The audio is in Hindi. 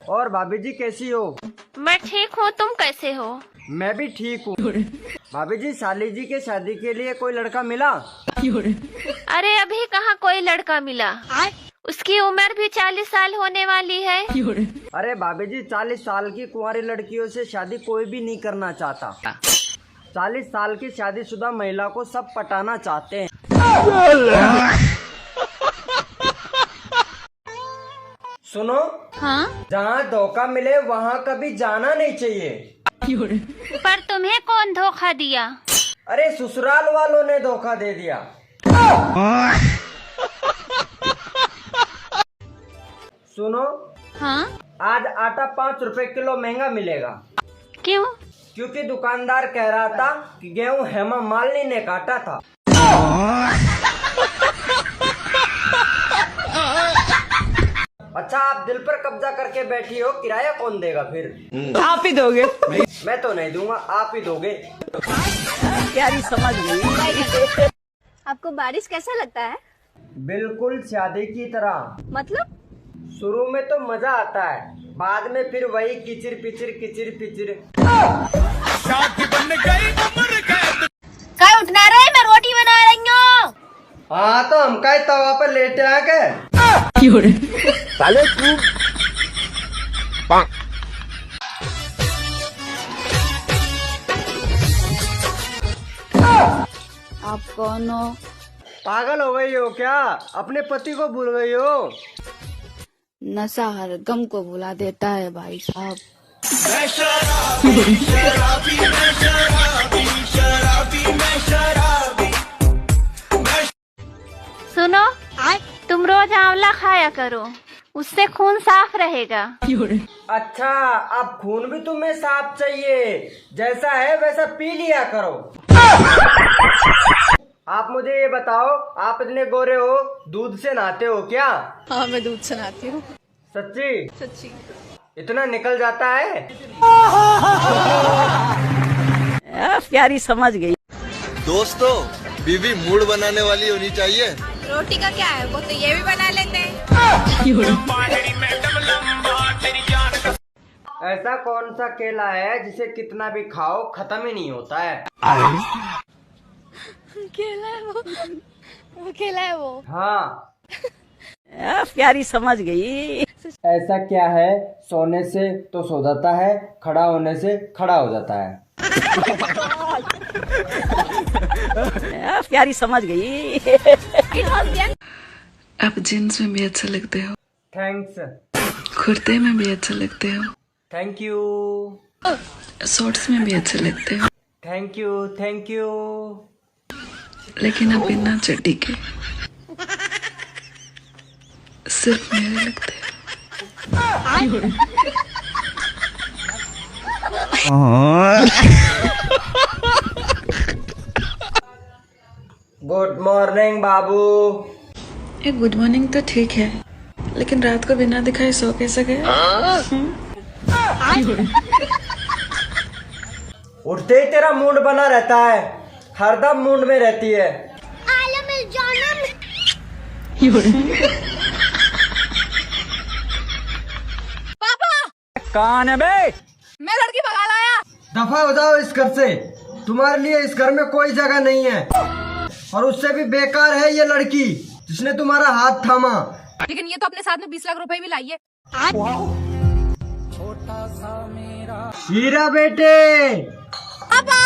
और भाभी जी कैसी हो? मैं ठीक हूँ, तुम कैसे हो? मैं भी ठीक हूँ। भाभी जी, साली जी के शादी के लिए कोई लड़का मिला? अरे अभी कहाँ कोई लड़का मिला, उसकी उम्र भी 40 साल होने वाली है। अरे भाभी जी, 40 साल की कुंवारी लड़कियों से शादी कोई भी नहीं करना चाहता। 40 साल की शादीशुदा महिला को सब पटाना चाहते हैं। सुनो, हाँ? जहाँ धोखा मिले वहाँ कभी जाना नहीं चाहिए। पर तुम्हें कौन धोखा दिया? अरे ससुराल वालों ने धोखा दे दिया। सुनो, हाँ? आज आटा 5 रुपए किलो महंगा मिलेगा। क्यों? क्योंकि दुकानदार कह रहा था कि गेहूं हेमा मालिनी ने काटा था। अच्छा, आप दिल पर कब्जा करके बैठी हो, किराया कौन देगा फिर? आप ही दोगे। मैं तो नहीं दूंगा, आप ही दोगे। प्यारी समझ गई। आपको बारिश कैसा लगता है? बिल्कुल शादी की तरह। मतलब? शुरू में तो मजा आता है, बाद में फिर वही किचिर पिचिर किचिर पिचिर। क्या उठना रहे? मैं रोटी बना रही हूँ। हाँ तो हम का तवा पर लेटे आ के साले तू आप कौन हो? पागल हो गई हो क्या? अपने पति को भूल गई हो? नशा हर गम को भुला देता है भाई साहब। सुनो, तुम रोज आंवला खाया करो, उससे खून साफ रहेगा। अच्छा, अब खून भी तुम्हें साफ चाहिए? जैसा है वैसा पी लिया करो। आप मुझे ये बताओ, आप इतने गोरे हो, दूध से नहाते हो क्या? हाँ, मैं दूध से नहाती हूँ। सच्ची? सच्ची। इतना निकल जाता है? प्यारी समझ गई। दोस्तों, बीवी मूड बनाने वाली होनी चाहिए। रोटी का क्या है, वो तो ये भी बना लेते हैं। ऐसा कौन सा केला है जिसे कितना भी खाओ खत्म ही नहीं होता है? केला है वो केला है वो। हाँ। प्यारी समझ गई। ऐसा क्या है, सोने से तो सो जाता है, खड़ा होने से खड़ा हो जाता है। प्यारी समझ गई। आप जीन्स में भी अच्छे लगते हो, थैंक्स। कुर्ते में भी अच्छे लगते हो, थैंक यू। शॉर्ट्स में भी अच्छे लगते हो, थैंक यू थैंक यू। लेकिन आप बिना चड्डी के सिर्फ मेरे लगते हो। गुड मॉर्निंग बाबू। ये गुड मॉर्निंग तो ठीक है, लेकिन रात को बिना दिखाए सो कैसे गए? उठते ही तेरा मूड बना रहता है, हरदम मूड में रहती है। कौन है बे? मैं लड़की भगा लाया। दफा हो जाओ इस घर से, तुम्हारे लिए इस घर में कोई जगह नहीं है। और उससे भी बेकार है ये लड़की जिसने तुम्हारा हाथ थामा। लेकिन ये तो अपने साथ में 20 लाख रुपए भी लाई है। हीरा बेटे। पापा।